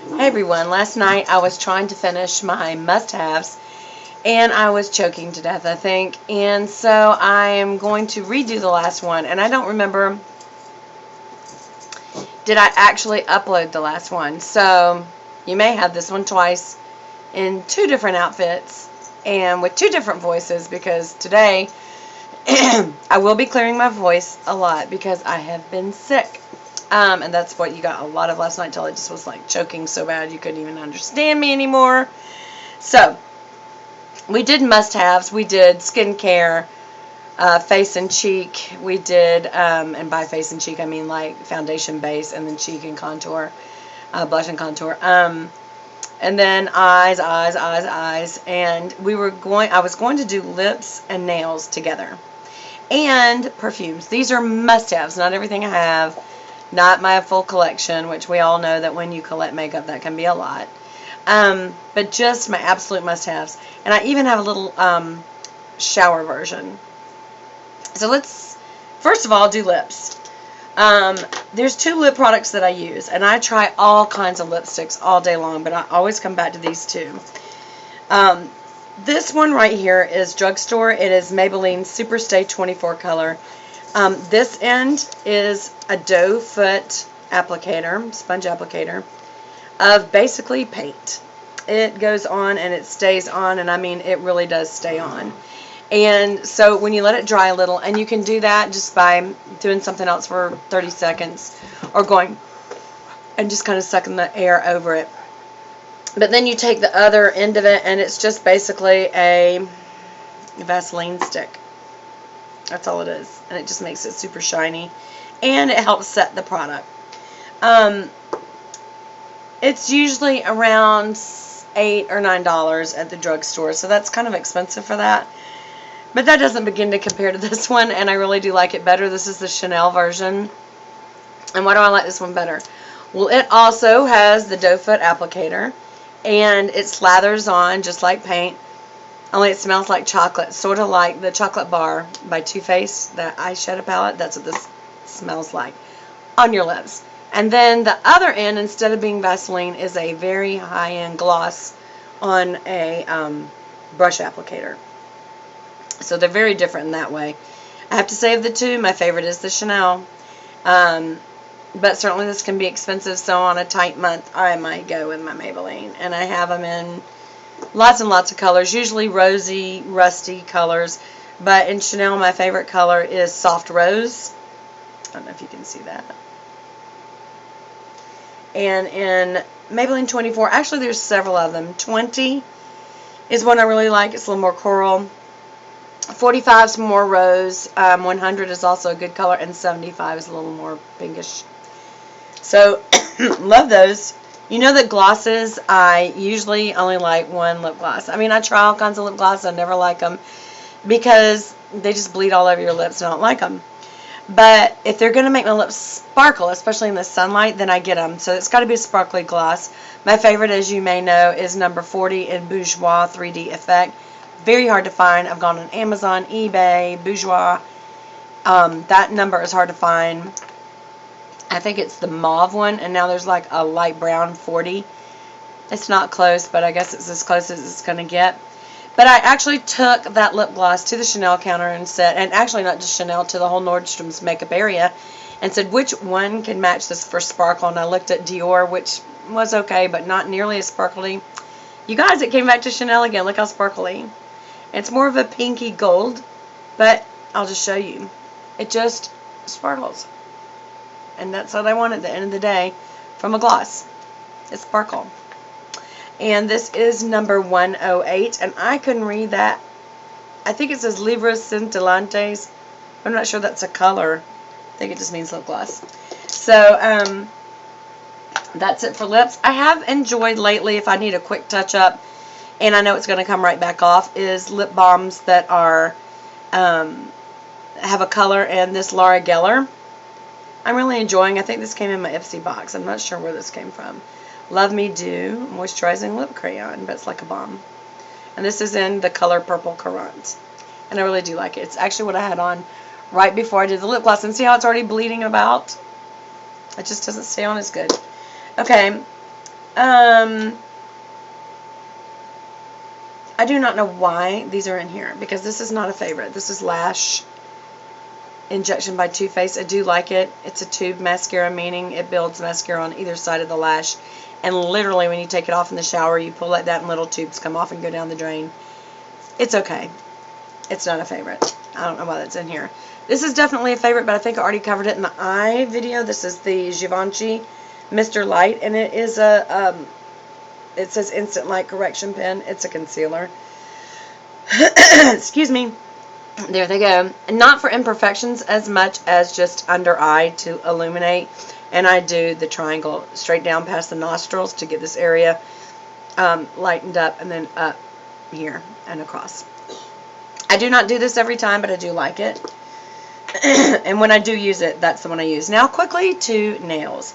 Hey everyone, last night I was trying to finish my must-haves and I was choking to death, I think. And so I am going to redo the last one. And I don't remember, did I actually upload the last one? So you may have this one twice in two different outfits and with two different voices, because today I will be clearing my voice a lot because I have been sick. And that's what you got a lot of last night, till I just was like choking so bad you couldn't even understand me anymore. So we did must-haves. We did skincare, face and cheek. We did, and by face and cheek I mean like foundation base and then cheek and contour, blush and contour. And then eyes. And I was going to do lips and nails together. And perfumes. These are must-haves. Not everything I have. Not my full collection, which we all know that when you collect makeup that can be a lot. But just my absolute must-haves. And I even have a little shower version. So let's, first of all, do lips. There's two lip products that I use. And I try all kinds of lipsticks all day long, but I always come back to these two. This one right here is drugstore. It is Maybelline Superstay 24 color. This end is a doe foot applicator, sponge applicator, of basically paint. It goes on and it stays on, and I mean it really does stay on. And so when you let it dry a little, and you can do that just by doing something else for 30 seconds, or going and just kind of sucking the air over it. But then you take the other end of it, and it's just basically a Vaseline stick. That's all it is. And it just makes it super shiny. And it helps set the product. It's usually around $8 or $9 at the drugstore. So that's kind of expensive for that. But that doesn't begin to compare to this one. And I really do like it better. This is the Chanel version. And why do I like this one better? Well, it also has the doe foot applicator. And it slathers on just like paint. Only it smells like chocolate, sort of like the Chocolate Bar by Too Faced, the eyeshadow palette. That's what this smells like on your lips. And then the other end, instead of being Vaseline, is a very high-end gloss on a brush applicator. So they're very different in that way. I have to say, of the two, my favorite is the Chanel. But certainly this can be expensive, so on a tight month, I might go with my Maybelline. And I have them in lots and lots of colors, usually rosy, rusty colors. But in Chanel, my favorite color is Soft Rose. I don't know if you can see that. And in Maybelline 24, actually there's several of them. 20 is one I really like. It's a little more coral. 45 is more rose. 100 is also a good color. And 75 is a little more pinkish. So, love those. You know that glosses, I usually only like one lip gloss. I mean, I try all kinds of lip glosses. I never like them because they just bleed all over your lips, and I don't like them. But if they're going to make my lips sparkle, especially in the sunlight, then I get them. So it's got to be a sparkly gloss. My favorite, as you may know, is number 40 in Bourjois 3D Effect. Very hard to find. I've gone on Amazon, eBay, Bourjois. That number is hard to find. I think it's the mauve one, and now there's like a light brown 40. It's not close, but I guess it's as close as it's going to get. But I actually took that lip gloss to the Chanel counter and said, and actually not just Chanel, to the whole Nordstrom's makeup area, and said, which one can match this for sparkle? And I looked at Dior, which was okay, but not nearly as sparkly. You guys, it came back to Chanel again. Look how sparkly. It's more of a pinky gold, but I'll just show you. It just sparkles. And that's what I want at the end of the day from a gloss. It's sparkle. And this is number 108. And I couldn't read that. I think it says Libras Scintillantes. I'm not sure that's a color. I think it just means lip gloss. So, that's it for lips. I have enjoyed lately, if I need a quick touch up, and I know it's going to come right back off, is lip balms that are, have a color. And this Laura Geller, I'm really enjoying. I think this came in my Ipsy box. I'm not sure where this came from. Love Me Do Moisturizing Lip Crayon, but it's like a balm. And this is in the color Purple Courant. And I really do like it. It's actually what I had on right before I did the lip gloss. And see how it's already bleeding about? It just doesn't stay on as good. Okay. I do not know why these are in here, because this is not a favorite. This is Lash Injection by Too Faced. I do like it. It's a tube mascara, meaning it builds mascara on either side of the lash. And literally, when you take it off in the shower, you pull like that and little tubes come off and go down the drain. It's okay. It's not a favorite. I don't know why that's in here. This is definitely a favorite, but I think I already covered it in the eye video. This is the Givenchy Mr. Light, and it is a, it says Instant Light Correction Pen. It's a concealer. Excuse me. There they go. Not for imperfections as much as just under eye to illuminate. And I do the triangle straight down past the nostrils to get this area lightened up, and then up here and across. I do not do this every time, but I do like it. And when I do use it, that's the one I use. Now quickly to nails.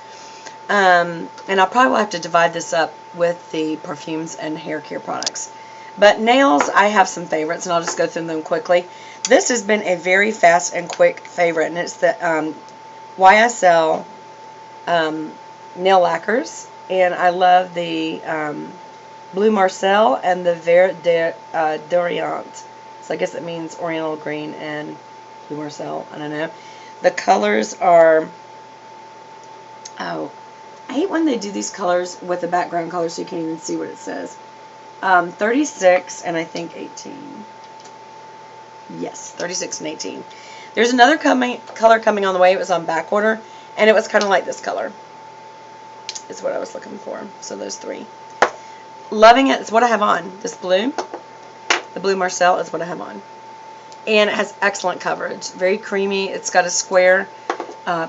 And I'll probably have to divide this up with the perfumes and hair care products. But nails, I have some favorites, and I'll just go through them quickly. This has been a very fast and quick favorite, and it's the YSL nail lacquers. And I love the Blue Marcel and the Vert d'Orient. So I guess it means Oriental Green and Blue Marcel. I don't know. The colors are... Oh, I hate when they do these colors with the background color so you can't even see what it says. 36 and I think 18. Yes, 36 and 18. There's another color coming on the way. It was on back order, and it was kind of like this color. Is what I was looking for. So those three. Loving it. It's what I have on. This blue. The Blue Marcel is what I have on. And it has excellent coverage. Very creamy. It's got a square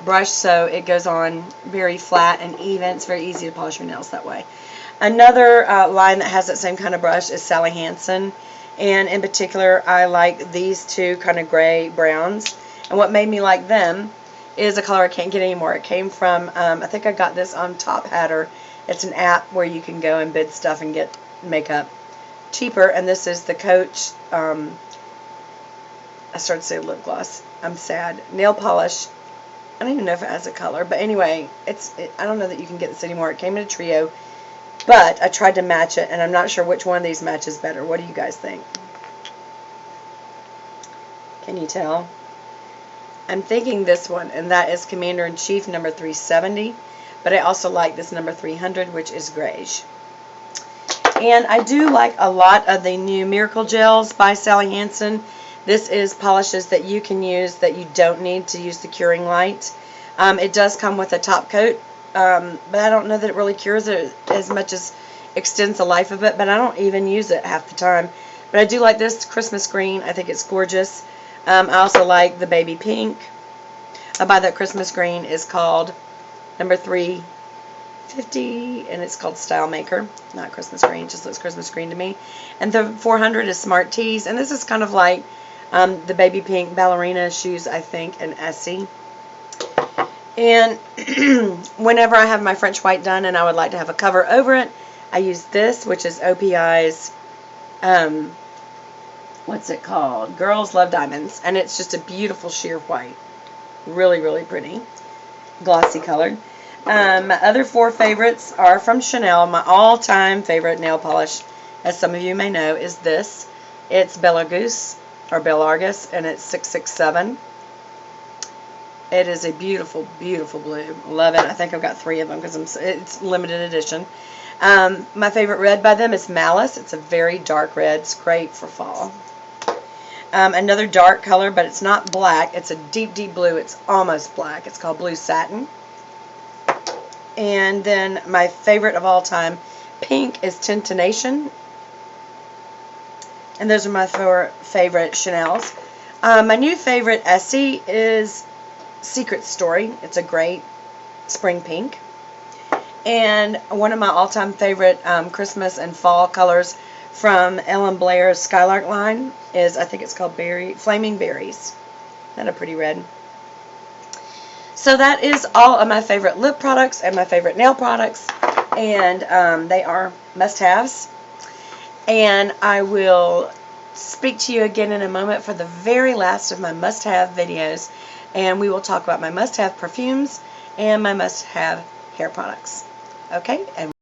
brush, so it goes on very flat and even. It's very easy to polish your nails that way. Another line that has that same kind of brush is Sally Hansen, and in particular I like these two kind of gray browns, and what made me like them is a color I can't get anymore. It came from, I think I got this on Top Hatter. It's an app where you can go and bid stuff and get makeup cheaper, and this is the Coach, I started to say lip gloss, I'm sad, nail polish. I don't even know if it has a color, but anyway, I don't know that you can get this anymore. It came in a trio. But I tried to match it, and I'm not sure which one of these matches better. What do you guys think? Can you tell? I'm thinking this one, and that is Commander-in-Chief number 370. But I also like this number 300, which is grayish. And I do like a lot of the new Miracle Gels by Sally Hansen. This is polishes that you can use that you don't need to use the curing light. It does come with a top coat. But I don't know that it really cures it as much as extends the life of it, but I don't even use it half the time. But I do like this Christmas green. I think it's gorgeous. I also like the baby pink. I buy that Christmas green is called number 350, and it's called Style Maker. Not Christmas green, it just looks Christmas green to me. And the 400 is Smart Tees, and this is kind of like the baby pink ballerina shoes, I think, in Essie. And whenever I have my French white done and I would like to have a cover over it, I use this, which is OPI's, what's it called? Girls Love Diamonds. And it's just a beautiful sheer white. Really, really pretty. Glossy colored. My other four favorites are from Chanel. My all-time favorite nail polish, as some of you may know, is this. It's Belargus, or Belargus, and it's 667. It is a beautiful, beautiful blue. Love it. I think I've got 3 of them because it's limited edition. My favorite red by them is Malice. It's a very dark red. It's great for fall. Another dark color, but it's not black. It's a deep, deep blue. It's almost black. It's called Blue Satin. And then my favorite of all time, pink, is Tintination. And those are my 4 favorite Chanel's. My new favorite Essie is Secret Story. It's a great spring pink. And one of my all-time favorite Christmas and fall colors from Ellen Blair's Skylark line is, I think it's called Flaming Berries. Not a pretty red. So that is all of my favorite lip products and my favorite nail products. And they are must-haves. And I will speak to you again in a moment for the very last of my must-have videos. And we will talk about my must-have perfumes and my must-have hair products. Okay? And